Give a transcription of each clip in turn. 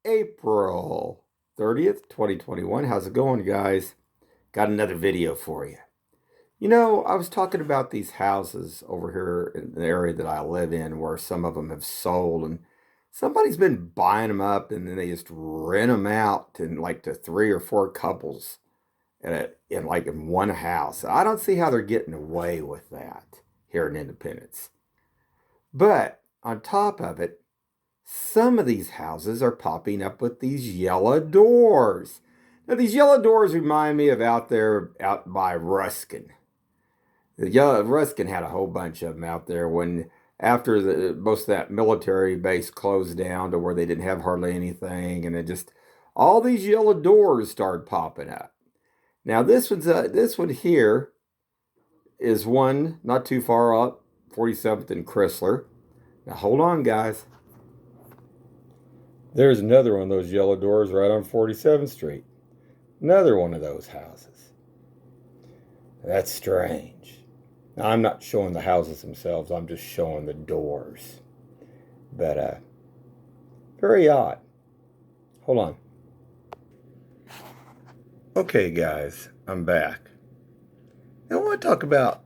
April 30th, 2021. How's it going, guys? Got another video for you. I was talking about these houses over here in the area that I live in where some of them have sold and somebody's been buying them up and then they just rent them out to like to three or four couples in one house. I don't see how they're getting away with that here in Independence. But on top of it, some of these houses are popping up with these yellow doors. Now, these yellow doors remind me of out by Ruskin. The yellow Ruskin had a whole bunch of them out there when after most of that military base closed down to where they didn't have hardly anything, and it just all these yellow doors started popping up. Now, this one here is one not too far up, 47th and Chrysler. Now, hold on, guys. There's another one of those yellow doors right on 47th Street. Another one of those houses. That's strange. Now, I'm not showing the houses themselves. I'm just showing the doors. But, very odd. Hold on. Okay, guys, I'm back. Now, I want to talk about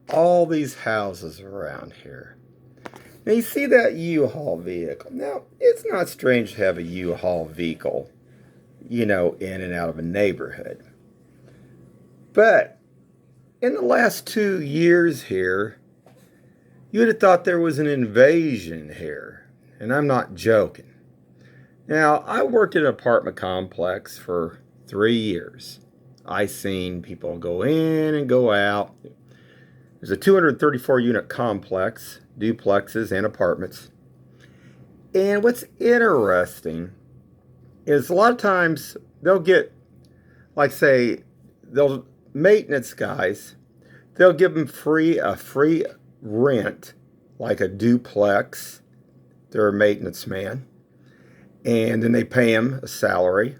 all these houses around here. Now, you see that U-Haul vehicle. Now, it's not strange to have a U-Haul vehicle, in and out of a neighborhood. But in the last 2 years here, you would have thought there was an invasion here. And I'm not joking. Now, I worked at an apartment complex for 3 years. I seen people go in and go out. There's a 234 unit complex, duplexes and apartments. And what's interesting is a lot of times they'll get, like say, they'll maintenance guys, they'll give them a free rent, like a duplex. They're a maintenance man. And then they pay them a salary.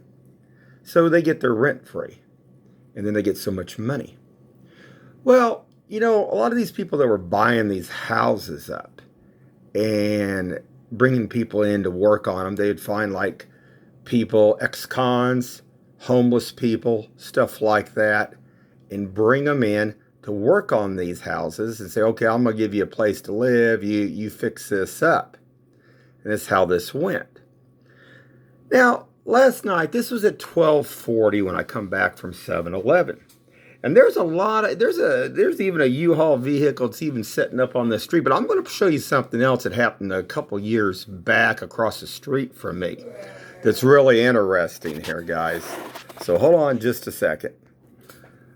So they get their rent free. And then they get so much money. Well, a lot of these people that were buying these houses up and bringing people in to work on them, they would find like people, ex-cons, homeless people, stuff like that, and bring them in to work on these houses and say, okay, I'm going to give you a place to live. You fix this up. And that's how this went. Now, last night, this was at 12:40 when I come back from 7-Eleven. And there's even a U-Haul vehicle that's even setting up on the street. But I'm going to show you something else that happened a couple years back across the street from me that's really interesting here, guys. So hold on just a second.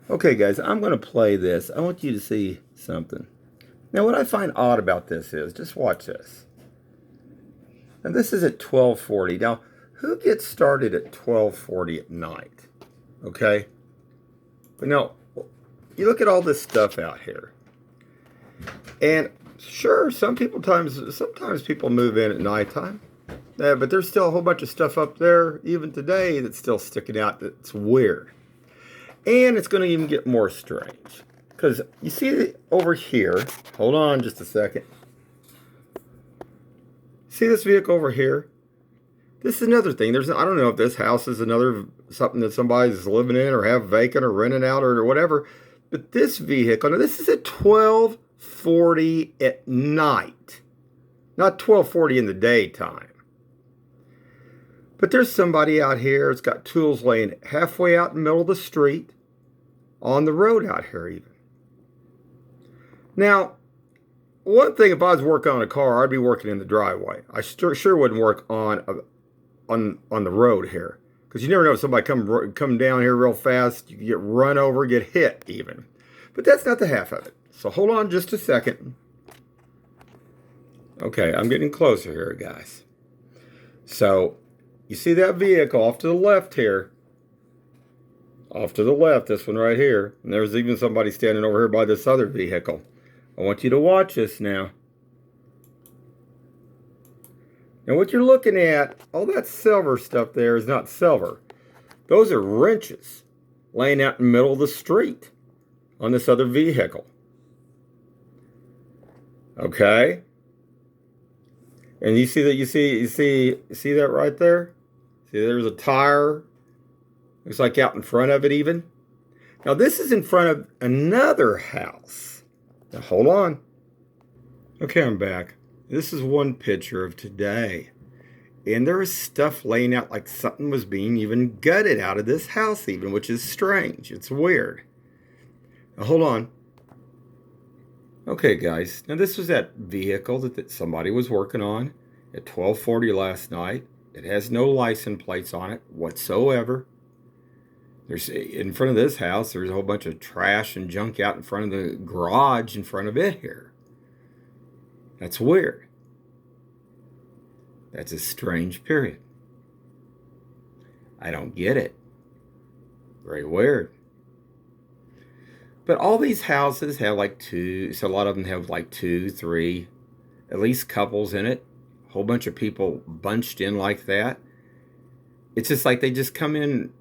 Okay, guys, I'm going to play this. I want you to see something. Now, what I find odd about this is, just watch this. And this is at 12:40. Now, who gets started at 12:40 at night? Okay? But now, you look at all this stuff out here. And sure, sometimes people move in at nighttime. But there's still a whole bunch of stuff up there, even today, that's still sticking out that's weird. And it's going to even get more strange. Because you see over here, hold on just a second. See this vehicle over here? This is another thing. I don't know if this house is something that somebody's living in or have vacant or renting out or whatever. But this vehicle, now this is at 12:40 at night. Not 12:40 in the daytime. But there's somebody out here that's got tools laying halfway out in the middle of the street. On the road out here even. Now, one thing, if I was working on a car, I'd be working in the driveway. I sure wouldn't work on the road here, because you never know if somebody come down here real fast, you can get run over, get hit even. But that's not the half of it. So hold on just a second. Okay, I'm getting closer here, guys. So you see that vehicle off to the left here. Off to the left, this one right here. And there's even somebody standing over here by this other vehicle. I want you to watch this now. And what you're looking at, all that silver stuff there is not silver. Those are wrenches laying out in the middle of the street on this other vehicle. Okay? And you see that you see that right there? See there's a tire. Looks like out in front of it even. Now this is in front of another house. Now hold on. Okay, I'm back. This is one picture of today. And there is stuff laying out like something was being even gutted out of this house even, which is strange. It's weird. Now hold on. Okay, guys. Now this was that vehicle that somebody was working on at 12:40 last night. It has no license plates on it whatsoever. There's in front of this house, there's a whole bunch of trash and junk out in front of the garage in front of it here. That's weird. That's a strange period. I don't get it. Very weird. But all these houses have like two, so a lot of them have like two, three, at least couples in it. A whole bunch of people bunched in like that. It's just like they just come in,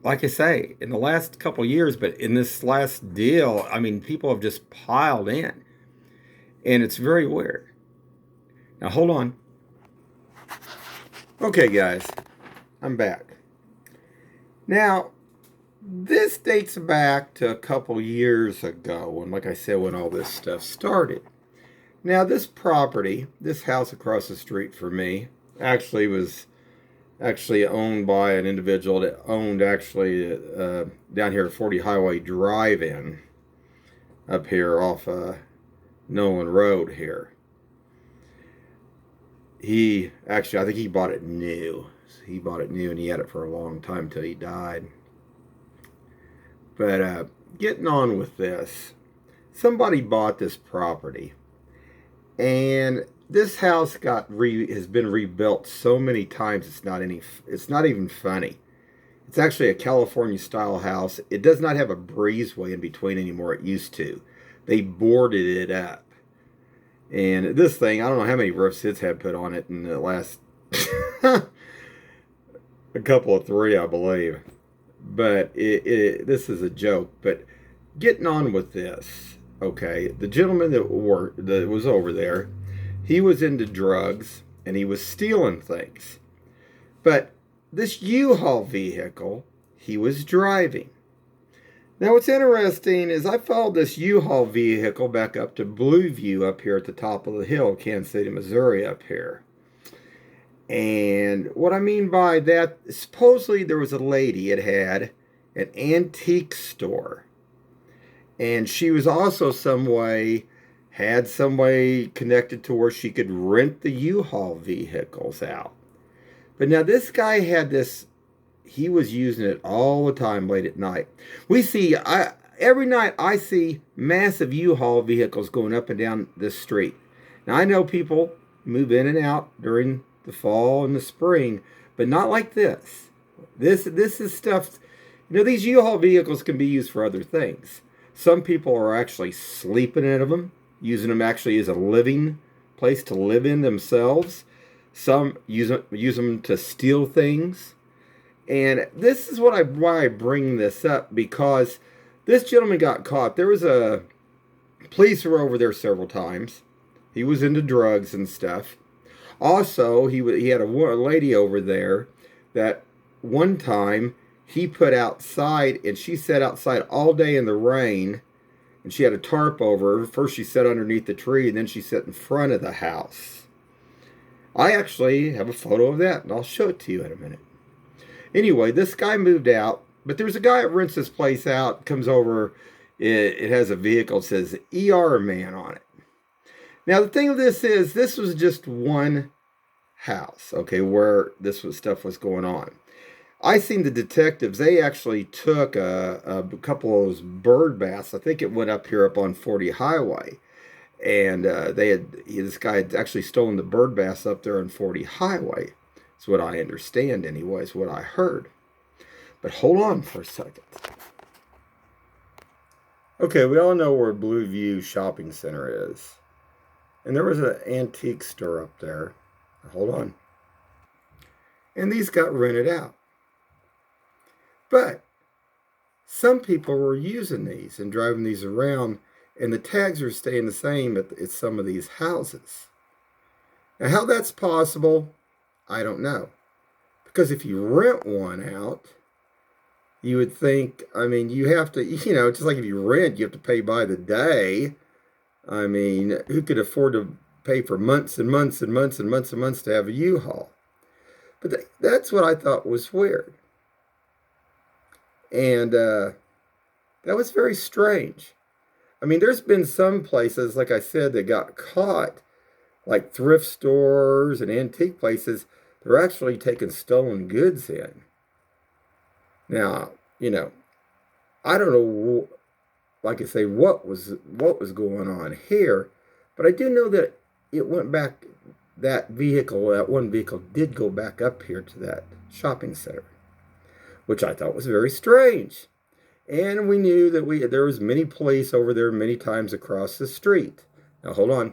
like I say, in the last couple years, but in this last deal, I mean, people have just piled in. And it's very weird. Now, hold on. Okay, guys, I'm back. Now, this dates back to a couple years ago when, like I said, when all this stuff started. Now, this property, this house across the street from me, actually was owned by an individual that owned down here at 40 Highway Drive-In up here off Nolan Road here. I think he bought it new. He bought it new and he had it for a long time until he died. But getting on with this, somebody bought this property, and this house has been rebuilt so many times it's not even funny. It's actually a California style house. It does not have a breezeway in between anymore. It used to. They boarded it up. And this thing, I don't know how many roofs it's had put on it in the last a couple of three, I believe. But this is a joke. But getting on with this, okay, the gentleman that was over there, he was into drugs and he was stealing things. But this U-Haul vehicle, he was driving. Now, what's interesting is I followed this U-Haul vehicle back up to Blueview up here at the top of the hill, Kansas City, Missouri up here. And what I mean by that, supposedly there was a lady that had an antique store. And she was also had some way connected to where she could rent the U-Haul vehicles out. But now this guy had this, he was using it all the time late at night. Every night I see massive U-Haul vehicles going up and down this street. Now I know people move in and out during the fall and the spring, but not like this. This is stuff, these U-Haul vehicles can be used for other things. Some people are actually sleeping in them, using them actually as a living place to live in themselves. Some use them to steal things. And this is why I bring this up, because this gentleman got caught. Police were over there several times. He was into drugs and stuff. Also, he had a lady over there that one time he put outside, and she sat outside all day in the rain, and she had a tarp over her. First she sat underneath the tree, and then she sat in front of the house. I actually have a photo of that, and I'll show it to you in a minute. Anyway, this guy moved out, but there's a guy that rents this place out, comes over, it has a vehicle that says ER Man on it. Now, the thing of this was just one house, okay, where stuff was going on. I seen the detectives, they actually took a couple of those bird baths. I think it went up on 40 Highway. And this guy had actually stolen the bird baths up there on 40 Highway. That's what I understand anyways, what I heard. But hold on for a second. Okay, we all know where Blueview Shopping Center is. And there was an antique store up there. Hold on. And these got rented out. But some people were using these and driving these around, and the tags are staying the same at some of these houses. Now, how that's possible, I don't know. Because if you rent one out, you would think, I mean, you have to, just like if you rent, you have to pay by the day. I mean, who could afford to pay for months and months and months and months and months to have a U-Haul? But that's what I thought was weird. And that was very strange. I mean, there's been some places, like I said, that got caught, like thrift stores and antique places. They're actually taking stolen goods in. Now, I don't know, like I say, what was going on here, but I do know that it went back. That one vehicle, did go back up here to that shopping center, which I thought was very strange. And we knew that there was many police over there many times across the street. Now hold on.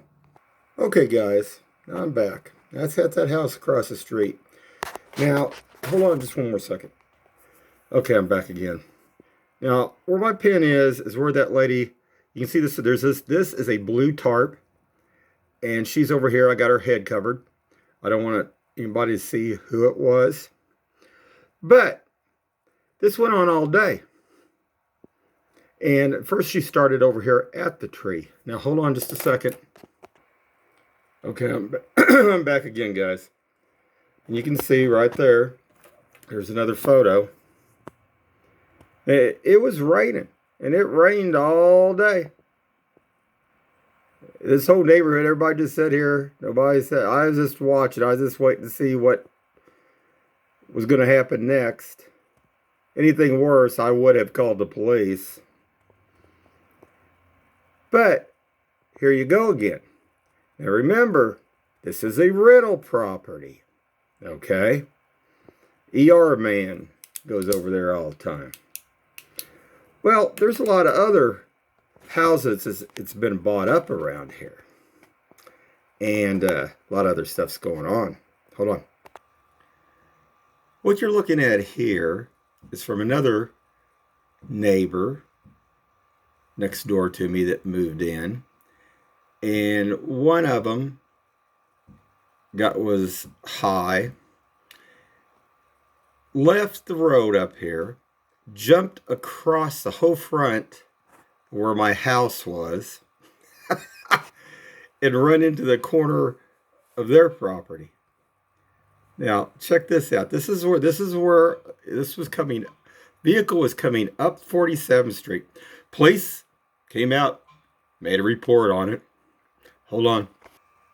Okay, guys, now I'm back. That's that house across the street. Now hold on just one more second. Okay, I'm back again. Now where my pin is where that lady. You can see this. This is a blue tarp, and she's over here. I got her head covered. I don't want anybody to see who it was. But this went on all day. And at first she started over here at the tree. Now hold on just a second. Okay, I'm back again, guys. And you can see right there, there's another photo. It was raining, and it rained all day. This whole neighborhood, everybody just sat here. Nobody said, I was just watching. I was just waiting to see what was going to happen next. Anything worse, I would have called the police. But here you go again. Now remember, this is a rental property. Okay? ER man goes over there all the time. Well, there's a lot of other houses it's been bought up around here. And a lot of other stuff's going on. Hold on. What you're looking at here is from another neighbor next door to me that moved in. And one of them was high, left the road up here, jumped across the whole front where my house was, and run into the corner of their property. Now, check this out. This is where this was coming. Vehicle was coming up 47th Street. Police came out, made a report on it. Hold on.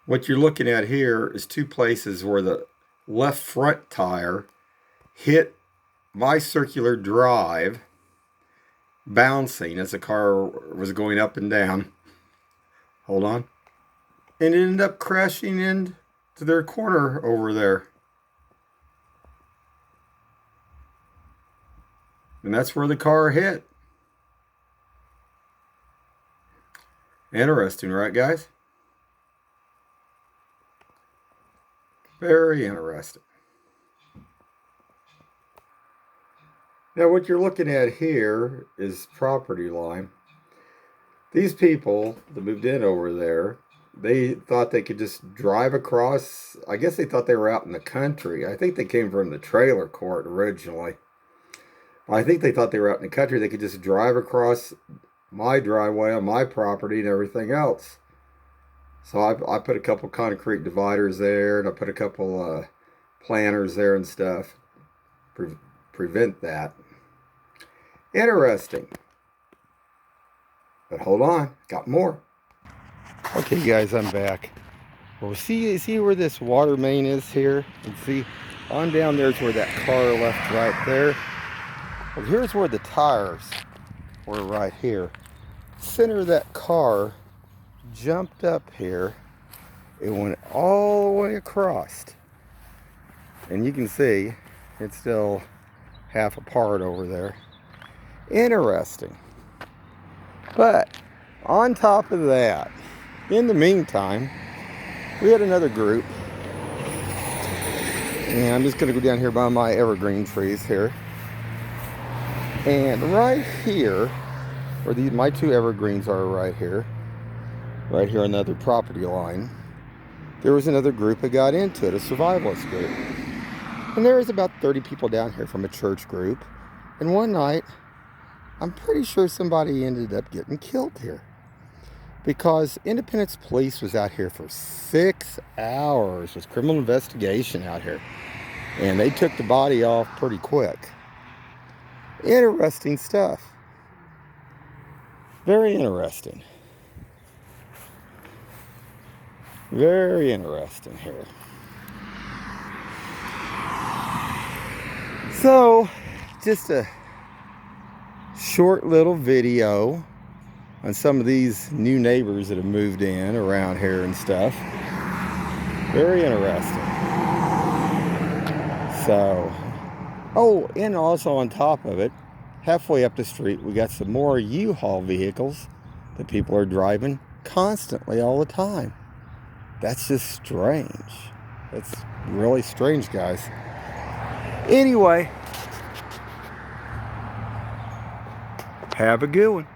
What you're looking at here is two places where the left front tire hit my circular drive, bouncing as the car was going up and down. Hold on. And it ended up crashing into their corner over there. And that's where the car hit. Interesting, right, guys? Very interesting. Now, what you're looking at here is property line. These people that moved in over there, they thought they could just drive across. I guess they thought they were out in the country. I think they came from the trailer court originally. I think they thought they were out in the country. They could just drive across my driveway on my property and everything else. So I put a couple concrete dividers there, and I put a couple planters there and stuff. Prevent that. Interesting. But hold on, got more. Okay, guys, I'm back. Well, see where this water main is here? And see, on down there's where that car left right there. Well, here's where the tires were right here. Center of that car jumped up here. It went all the way across. And you can see it's still half apart over there. Interesting. But on top of that, in the meantime, we had another group. And I'm just going to go down here by my evergreen trees here. And right here, where my two evergreens are right here on the other property line, there was another group that got into it, a survivalist group. And there was about 30 people down here from a church group. And one night, I'm pretty sure somebody ended up getting killed here. Because Independence Police was out here for 6 hours with criminal investigation out here. And they took the body off pretty quick. Interesting stuff. Very interesting. Very interesting here. So, just a short little video on some of these new neighbors that have moved in around here and stuff. Very interesting. So, oh, and also on top of it, halfway up the street, we got some more U-Haul vehicles that people are driving constantly all the time. That's just strange. That's really strange, guys. Anyway, have a good one.